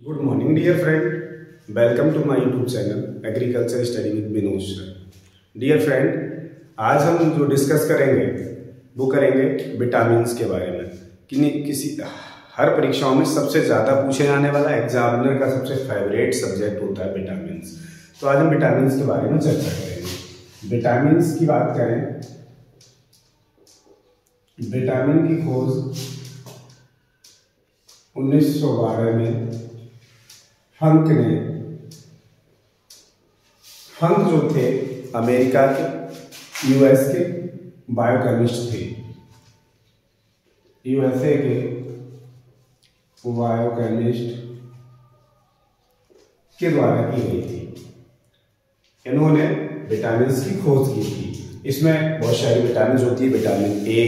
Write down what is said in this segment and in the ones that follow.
Good morning dear friend, welcome to my YouTube channel agriculture study with Vinod sir. Dear friend, आज हम जो discuss करेंगे वो करेंगे विटामिन्स के बारे में। किसी हर परीक्षाओं में सबसे ज़्यादा पूछे जाने वाला एग्जामिनर का सबसे फेवरेट सब्जेक्ट होता है विटामिन्स। तो आज हम विटामिन्स के बारे में चर्चा करेंगे। विटामिन्स की बात करें, विटामिन की खोज 1912 में हंक जो थे अमेरिका के, यूएस के बायोकेमिस्ट थे। यूएसए के बायोकेमिस्ट के द्वारा की गई थी। इन्होंने विटामिन की खोज की थी। इसमें बहुत सारी विटामिन होती है, vitamin A,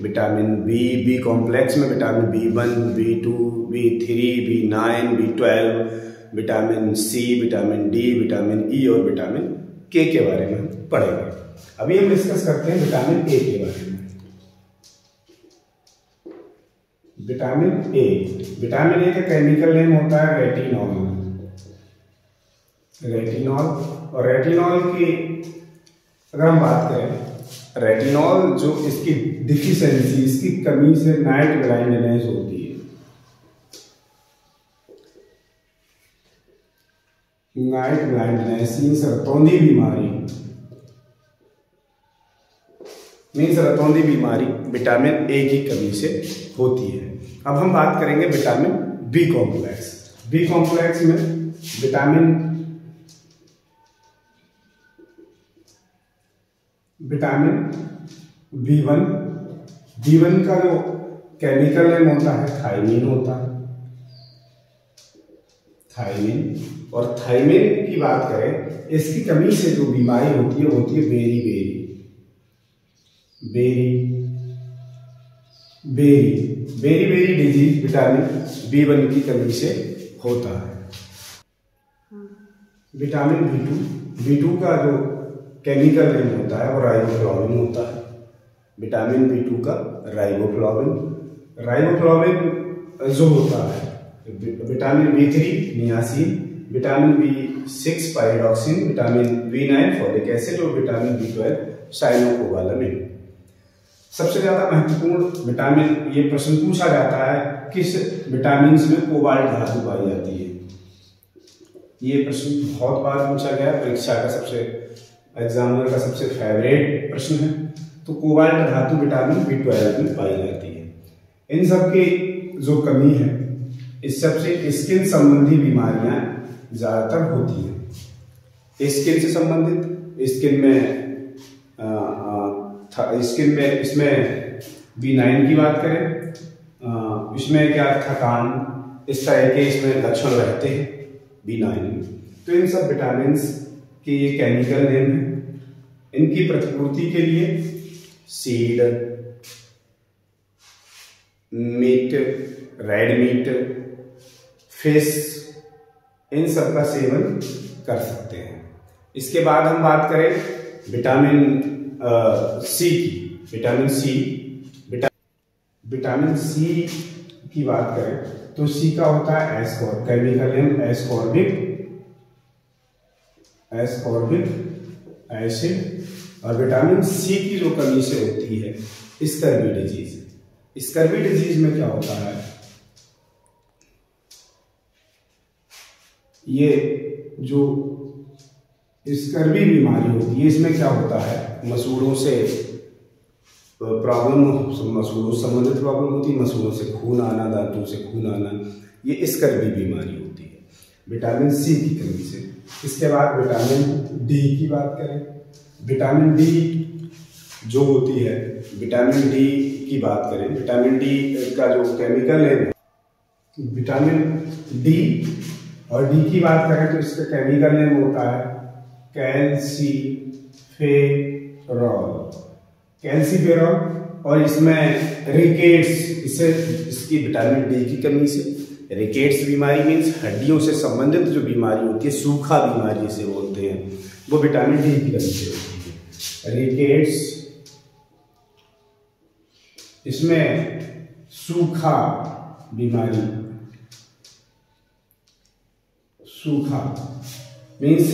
vitamin B, B complex में vitamin B1, B2, B3, B9, B12, vitamin C, vitamin D, vitamin E और विटामिन के बारे में पढ़ेंगे। अभी हम डिस्कस करते हैं विटामिन ए के बारे में। विटामिन ए का केमिकल नेम होता है रेटिनॉल। और रेटिनॉल की अगर हम बात करें, रेटिनॉल जो इसकी डिफिशियंसी, इसकी कमी से नाइट ब्लाइंडनेस होती है। नाइट ब्लाइंडनेस मीन्स रतौंधी बीमारी विटामिन ए की कमी से होती है। अब हम बात करेंगे vitamin B complex. B complex में विटामिन B1 का जो केमिकल नेम होता है थायमीन होता है। और थायमीन की बात करें, इसकी कमी से जो बीमारी होती है बेरी डिजीज विटामिन B1 की कमी से होता है। विटामिन B2 का जो केमिकल नेम होता है वो राइबोफ्लाविन होता है। विटामिन B2 का राइबोफ्लाविन जो होता है, vitamin B3 niacin, vitamin B6 pyridoxine, vitamin B9 folic acid और विटामिन B12 साइनोकोबालामिन। सबसे ज्यादा महत्वपूर्ण विटामिन, ये प्रश्न पूछा जाता है किस विटामिन में कोबाल्ट धातु पाई जाती है। ये प्रश्न बहुत बार पूछा गया, परीक्षा का एग्जामिनर का सबसे फेवरेट प्रश्न है। तो कोबाल्ट धातु विटामिन B12 में पाई जाती है। इन सब की जो कमी है, इस सबसे स्किन संबंधी बीमारियां ज्यादातर होती हैं। स्किन से संबंधित, स्किन में इसमें B9 की बात करें, इसमें क्या थकान, इस तरह के इसमें लक्षण रहते हैं B9 में। तो इन सब विटामिन के ये केमिकल नेम है। इनकी प्रतिपूर्ति के लिए seed, meat, red meat, fish, इन सब का सेवन कर सकते हैं। इसके बाद हम बात करें विटामिन सी की। विटामिन सी की बात करें तो सी का होता है ascorbic, chemical name ascorbic acid. और विटामिन सी की जो कमी से होती है स्कर्वी डिजीज। स्कर्वी डिजीज में क्या होता है, ये जो स्कर्वी बीमारी होती है, इसमें क्या होता है, मसूड़ों से प्रॉब्लम, मसूड़ों से संबंधित प्रॉब्लम होती है। मसूड़ों से खून आना, दांतों से खून आना, ये स्कर्वी बीमारी होती है विटामिन सी की कमी से। इसके बाद विटामिन डी की बात करें। विटामिन डी जो होती है, विटामिन डी की बात करें, विटामिन डी का जो केमिकल है विटामिन डी, और डी की बात करें तो इसका केमिकल नेम होता है कैल्सीफेरॉल। और इसमें रिकेट्स, इसकी विटामिन डी की कमी से, रिकेट्स बीमारी मीन्स हड्डियों से संबंधित जो बीमारी होती है, सूखा बीमारी इसे बोलते हैं, वो विटामिन डी की कमी से होती है। रिकेट्स, इसमें सूखा बीमारी, सूखा मीन्स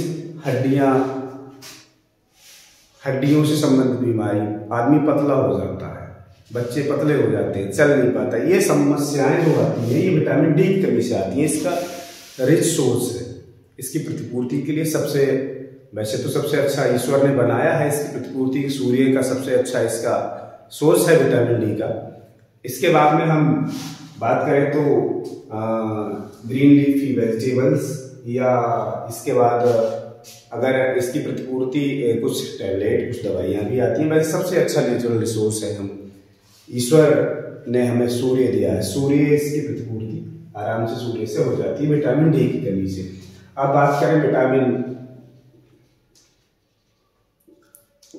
हड्डियों से संबंधित बीमारी, आदमी पतला हो जाता है, बच्चे पतले हो जाते हैं, चल नहीं पाता, ये समस्याएं जो आती हैं ये विटामिन डी की कमी से आती हैं। इसका रिच सोर्स है, इसकी प्रतिपूर्ति के लिए वैसे तो सबसे अच्छा ईश्वर ने बनाया है इसकी प्रतिपूर्ति, सूर्य का सबसे अच्छा इसका सोर्स है विटामिन डी का। इसके बाद में हम बात करें तो ग्रीन लीफी वेजिटेबल्स, या इसके बाद अगर इसकी प्रतिपूर्ति कुछ टैबलेट, कुछ दवाइयाँ भी आती हैं। वैसे सबसे अच्छा नेचुरल रिसोर्स है, ईश्वर ने हमें सूर्य दिया है, सूर्य इसकी प्रतिपूर्ति आराम से सूर्य से हो जाती है विटामिन डी की कमी से। अब बात करें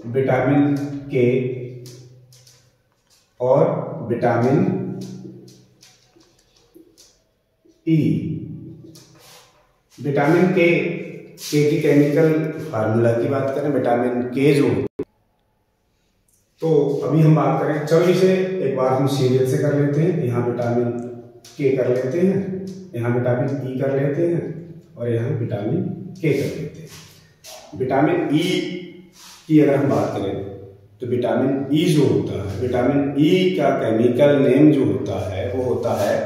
विटामिन के और विटामिन ई। विटामिन के की केमिकल फार्मूला की बात करें, विटामिन के जो, तो अभी हम बात करें, चलो इसे एक बार हम सीरियल से कर लेते हैं। यहाँ विटामिन के कर लेते हैं, यहाँ विटामिन ई कर लेते हैं और यहाँ विटामिन के कर लेते हैं। विटामिन ई की अगर हम बात करें तो विटामिन ई जो होता है, विटामिन ई का केमिकल नेम जो होता है वो होता है,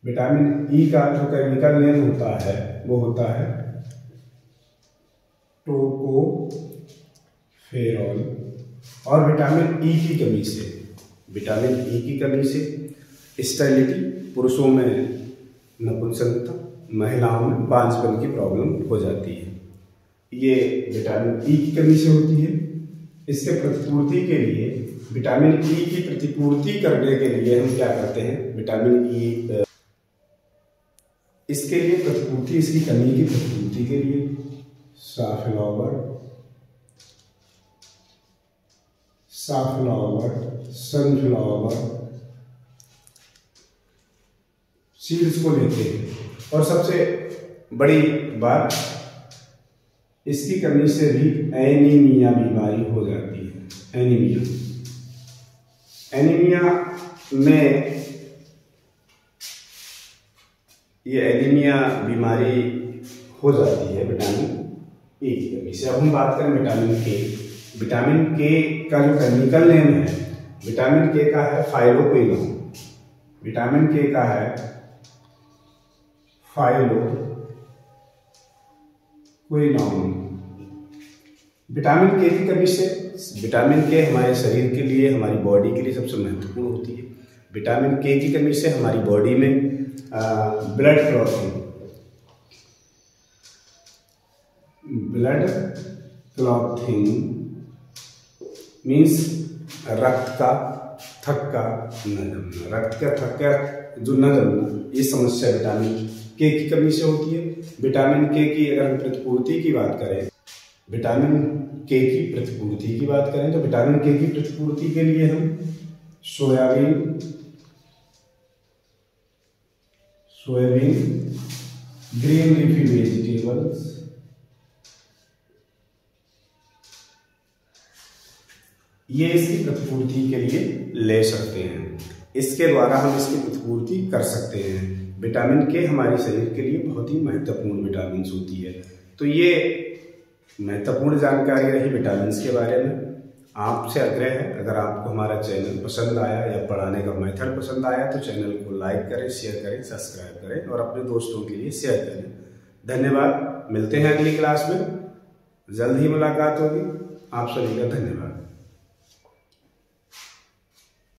विटामिन ई का जो केमिकल नेम होता है वो होता है टोकोफेरॉल। और विटामिन ई की कमी से, विटामिन ई की कमी से स्टेरिलिटी, पुरुषों में नपुंसकता, महिलाओं में बांझपन की प्रॉब्लम हो जाती है, ये विटामिन ई की कमी से होती है। इसके प्रतिपूर्ति के लिए, विटामिन ई की प्रतिपूर्ति करने के लिए हम क्या करते हैं, विटामिन ई इसके लिए प्रतिपूर्ति, इसकी कमी की प्रतिपूर्ति के लिए सनफ्लावर, सीड्स को लेते हैं। और सबसे बड़ी बात, इसकी कमी से भी एनीमिया बीमारी हो जाती है। एनीमिया में ये एनीमिया बीमारी हो जाती है विटामिन ए की कमी से। अब हम बात करें विटामिन के। विटामिन के का जो केमिकल नेम है, विटामिन के का है फाइलोक्विनोन, विटामिन के का है फाइलोक्विनोन। विटामिन के की कमी से, विटामिन के हमारे शरीर के लिए, हमारी बॉडी के लिए सबसे महत्वपूर्ण होती है। विटामिन के की कमी से हमारी बॉडी में ब्लड क्लॉथिंग मीन्स रक्त का थक्का न जमना, रक्त का थक्का जो न जमना, ये समस्या विटामिन के की कमी से होती है। विटामिन के की अगर हम प्रतिपूर्ति की बात करें, विटामिन के की प्रतिपूर्ति की बात करें तो विटामिन के की प्रतिपूर्ति के लिए हम सोयाबीन, ग्रीन लीफी वेजिटेबल्स, ये इसकी प्रतिपूर्ति के लिए ले सकते हैं। इसके द्वारा हम इसकी प्रतिपूर्ति कर सकते हैं। विटामिन के हमारे शरीर के लिए बहुत ही महत्वपूर्ण विटामिन होती है। तो ये महत्वपूर्ण जानकारी रही विटामिन के बारे में। आपसे आग्रह है, अगर आपको हमारा चैनल पसंद आया या पढ़ाने का मेथड पसंद आया तो चैनल को लाइक करें, शेयर करें, सब्सक्राइब करें और अपने दोस्तों के लिए शेयर करें। धन्यवाद। मिलते हैं अगली क्लास में, जल्द ही मुलाकात होगी। आप सभी का धन्यवाद।